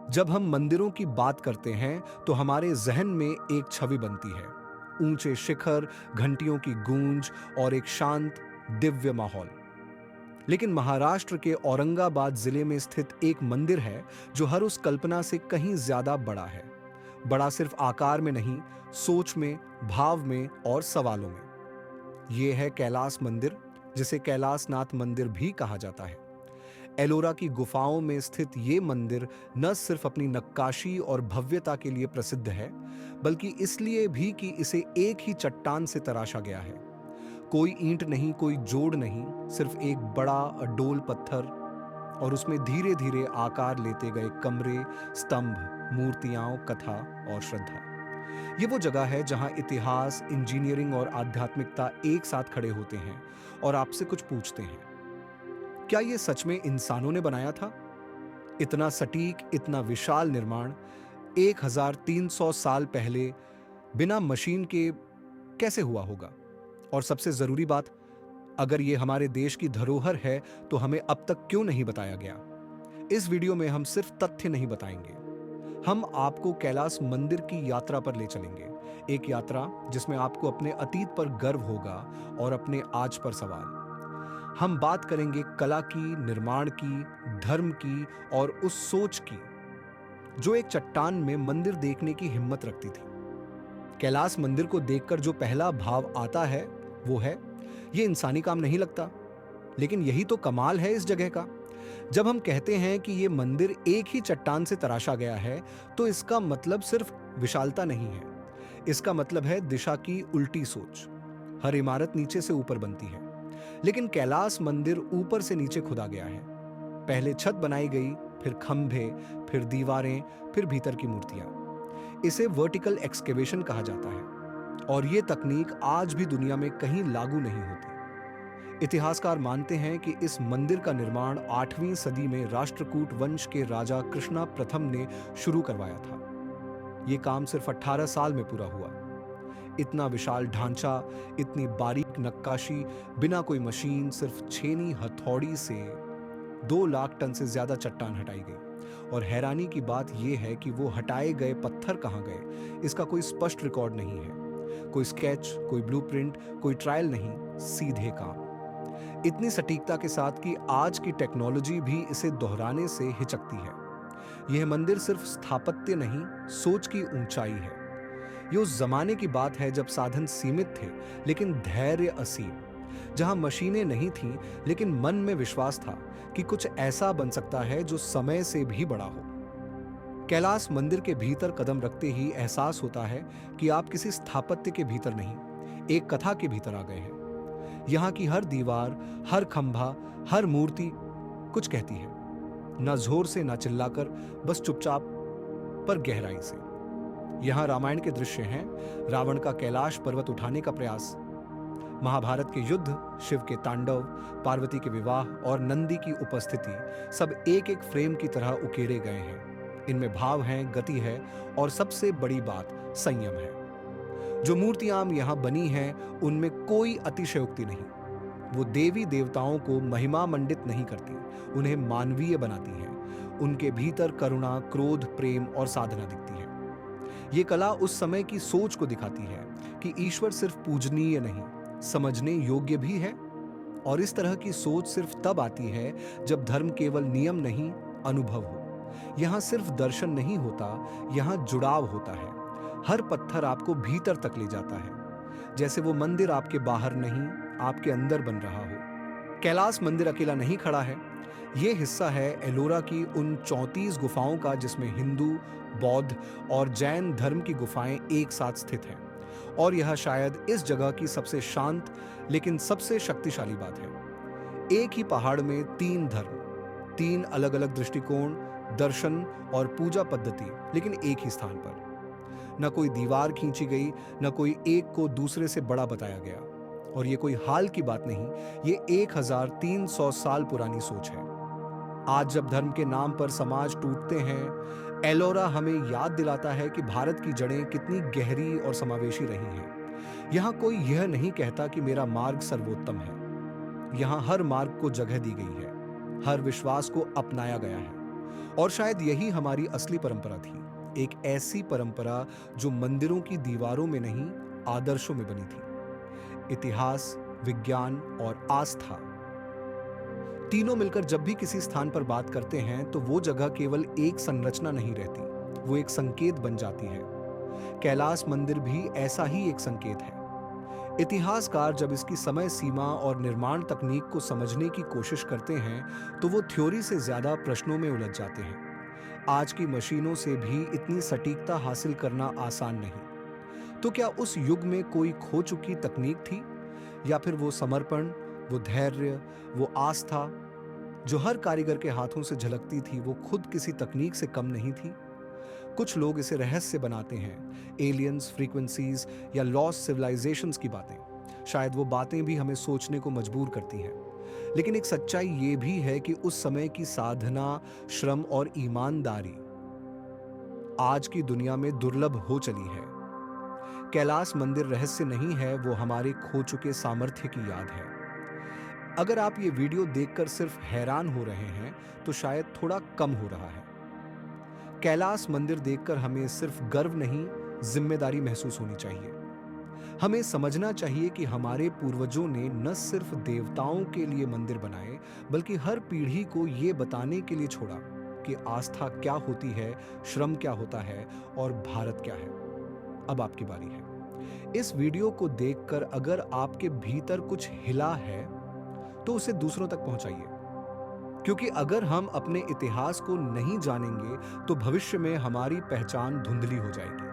जब हम मंदिरों की बात करते हैं तो हमारे जहन में एक छवि बनती है। ऊंचे शिखर, घंटियों की गूंज और एक शांत, दिव्य माहौल। लेकिन महाराष्ट्र के औरंगाबाद जिले में स्थित एक मंदिर है जो हर उस कल्पना से कहीं ज्यादा बड़ा है। बड़ा सिर्फ आकार में नहीं, सोच में, भाव में और सवालों में। ये है कैलास मंदिर, जिसे कैलासनाथ मंदिर भी कहा जाता है। एलोरा की गुफाओं में स्थित ये मंदिर न सिर्फ अपनी नक्काशी और भव्यता के लिए प्रसिद्ध है, बल्कि इसलिए भी कि इसे एक ही चट्टान से तराशा गया है। कोई ईंट नहीं, कोई जोड़ नहीं, सिर्फ एक बड़ा अडोल पत्थर, और उसमें धीरे धीरे आकार लेते गए कमरे, स्तंभ, मूर्तियां, कथा और श्रद्धा। ये वो जगह है जहां इतिहास, इंजीनियरिंग और आध्यात्मिकता एक साथ खड़े होते हैं और आपसे कुछ पूछते हैं। क्या ये सच में इंसानों ने बनाया था? इतना सटीक, इतना विशाल निर्माण 1300 साल पहले बिना मशीन के कैसे हुआ होगा? और सबसे जरूरी बात, अगर ये हमारे देश की धरोहर है तो हमें अब तक क्यों नहीं बताया गया? इस वीडियो में हम सिर्फ तथ्य नहीं बताएंगे, हम आपको कैलास मंदिर की यात्रा पर ले चलेंगे। एक यात्रा जिसमें आपको अपने अतीत पर गर्व होगा और अपने आज पर सवाल। हम बात करेंगे कला की, निर्माण की, धर्म की और उस सोच की जो एक चट्टान में मंदिर देखने की हिम्मत रखती थी। कैलास मंदिर को देखकर जो पहला भाव आता है वो है, ये इंसानी काम नहीं लगता। लेकिन यही तो कमाल है इस जगह का। जब हम कहते हैं कि ये मंदिर एक ही चट्टान से तराशा गया है, तो इसका मतलब सिर्फ विशालता नहीं है। इसका मतलब है दिशा की उल्टी सोच। हर इमारत नीचे से ऊपर बनती है, लेकिन कैलास मंदिर ऊपर से नीचे खुदा गया है। पहले छत बनाई गई, फिर खंभे, फिर दीवारें, फिर भीतर की मूर्तियां। इसे वर्टिकल एक्सकेवेशन कहा जाता है, और ये तकनीक आज भी दुनिया में कहीं लागू नहीं होती। इतिहासकार मानते हैं कि इस मंदिर का निर्माण 8वीं सदी में राष्ट्रकूट वंश के राजा कृष्णा प्रथम ने शुरू करवाया था। ये काम सिर्फ 18 साल में पूरा हुआ। इतना विशाल ढांचा, इतनी बारीक नक्काशी, बिना कोई मशीन, सिर्फ छेनी हथौड़ी से 2 लाख टन से ज्यादा चट्टान हटाई गई। और हैरानी की बात यह है कि वो हटाए गए पत्थर कहाँ गए, इसका कोई स्पष्ट रिकॉर्ड नहीं है। कोई स्केच, कोई ब्लूप्रिंट, कोई ट्रायल नहीं, सीधे काम। इतनी सटीकता के साथ कि आज की टेक्नोलॉजी भी इसे दोहराने से हिचकती है। यह मंदिर सिर्फ स्थापत्य नहीं, सोच की ऊंचाई है। ये उस जमाने की बात है जब साधन सीमित थे, लेकिन धैर्य असीम। जहां मशीनें नहीं थीं, लेकिन मन में विश्वास था कि कुछ ऐसा बन सकता है जो समय से भी बड़ा हो। कैलास मंदिर के भीतर कदम रखते ही एहसास होता है कि आप किसी स्थापत्य के भीतर नहीं, एक कथा के भीतर आ गए हैं। यहाँ की हर दीवार, हर खंभा, हर मूर्ति कुछ कहती है। ना जोर से, ना चिल्लाकर, बस चुपचाप पर गहराई से। यहाँ रामायण के दृश्य हैं, रावण का कैलाश पर्वत उठाने का प्रयास, महाभारत के युद्ध, शिव के तांडव, पार्वती के विवाह और नंदी की उपस्थिति, सब एक एक फ्रेम की तरह उकेरे गए हैं। इनमें भाव हैं, गति है और सबसे बड़ी बात संयम है। जो मूर्तियां यहाँ बनी हैं, उनमें कोई अतिशयोक्ति नहीं। वो देवी देवताओं को महिमा मंडित नहीं करती, उन्हें मानवीय बनाती हैं। उनके भीतर करुणा, क्रोध, प्रेम और साधना दिखती है। ये कला उस समय की सोच को दिखाती है कि ईश्वर सिर्फ पूजनीय नहीं, समझने योग्य भी है। और इस तरह की सोच सिर्फ तब आती है जब धर्म केवल नियम नहीं, अनुभव हो। यहाँ सिर्फ दर्शन नहीं होता, यहाँ जुड़ाव होता है। हर पत्थर आपको भीतर तक ले जाता है, जैसे वो मंदिर आपके बाहर नहीं, आपके अंदर बन रहा हो। कैलास मंदिर अकेला नहीं खड़ा है। ये हिस्सा है एलोरा की उन 34 गुफाओं का, जिसमें हिंदू, बौद्ध और जैन धर्म की गुफाएं एक साथ स्थित हैं। और यह शायद इस जगह की सबसे शांत लेकिन सबसे शक्तिशाली बात है। एक ही पहाड़ में 3 धर्म, 3 अलग अलग दृष्टिकोण, दर्शन और पूजा पद्धति, लेकिन एक ही स्थान पर। न कोई दीवार खींची गई, न कोई एक को दूसरे से बड़ा बताया गया। और ये कोई हाल की बात नहीं, ये 1300 साल पुरानी सोच है। आज जब धर्म के नाम पर समाज टूटते हैं, एलोरा हमें याद दिलाता है कि भारत की जड़ें कितनी गहरी और समावेशी रही हैं। यहाँ कोई यह नहीं कहता कि मेरा मार्ग सर्वोत्तम है। यहाँ हर मार्ग को जगह दी गई है, हर विश्वास को अपनाया गया है। और शायद यही हमारी असली परंपरा थी, एक ऐसी परंपरा जो मंदिरों की दीवारों में नहीं, आदर्शों में बनी थी। इतिहास, विज्ञान और आस्था तीनों मिलकर जब भी किसी स्थान पर बात करते हैं तो वो जगह केवल एक संरचना नहीं रहती, वो एक संकेत बन जाती है। कैलाश मंदिर भी ऐसा ही एक संकेत है। इतिहासकार जब इसकी समय सीमा और निर्माण तकनीक को समझने की कोशिश करते हैं तो वो थ्योरी से ज्यादा प्रश्नों में उलझ जाते हैं। आज की मशीनों से भी इतनी सटीकता हासिल करना आसान नहीं। तो क्या उस युग में कोई खो चुकी तकनीक थी, या फिर वो समर्पण, वो धैर्य, वो आस्था जो हर कारीगर के हाथों से झलकती थी, वो खुद किसी तकनीक से कम नहीं थी? कुछ लोग इसे रहस्य बनाते हैं, एलियंस, फ्रीक्वेंसीज या लॉस्ट सिविलाइजेशंस की बातें। शायद वो बातें भी हमें सोचने को मजबूर करती हैं। लेकिन एक सच्चाई ये भी है कि उस समय की साधना, श्रम और ईमानदारी आज की दुनिया में दुर्लभ हो चली है। कैलाश मंदिर रहस्य नहीं है, वो हमारे खो चुके सामर्थ्य की याद है। अगर आप ये वीडियो देखकर सिर्फ हैरान हो रहे हैं तो शायद थोड़ा कम हो रहा है। कैलाश मंदिर देखकर हमें सिर्फ गर्व नहीं, जिम्मेदारी महसूस होनी चाहिए। हमें समझना चाहिए कि हमारे पूर्वजों ने न सिर्फ देवताओं के लिए मंदिर बनाए, बल्कि हर पीढ़ी को ये बताने के लिए छोड़ा कि आस्था क्या होती है, श्रम क्या होता है और भारत क्या है। अब आपकी बारी है। इस वीडियो को देखकर अगर आपके भीतर कुछ हिला है तो उसे दूसरों तक पहुंचाइए, क्योंकि अगर हम अपने इतिहास को नहीं जानेंगे तो भविष्य में हमारी पहचान धुंधली हो जाएगी।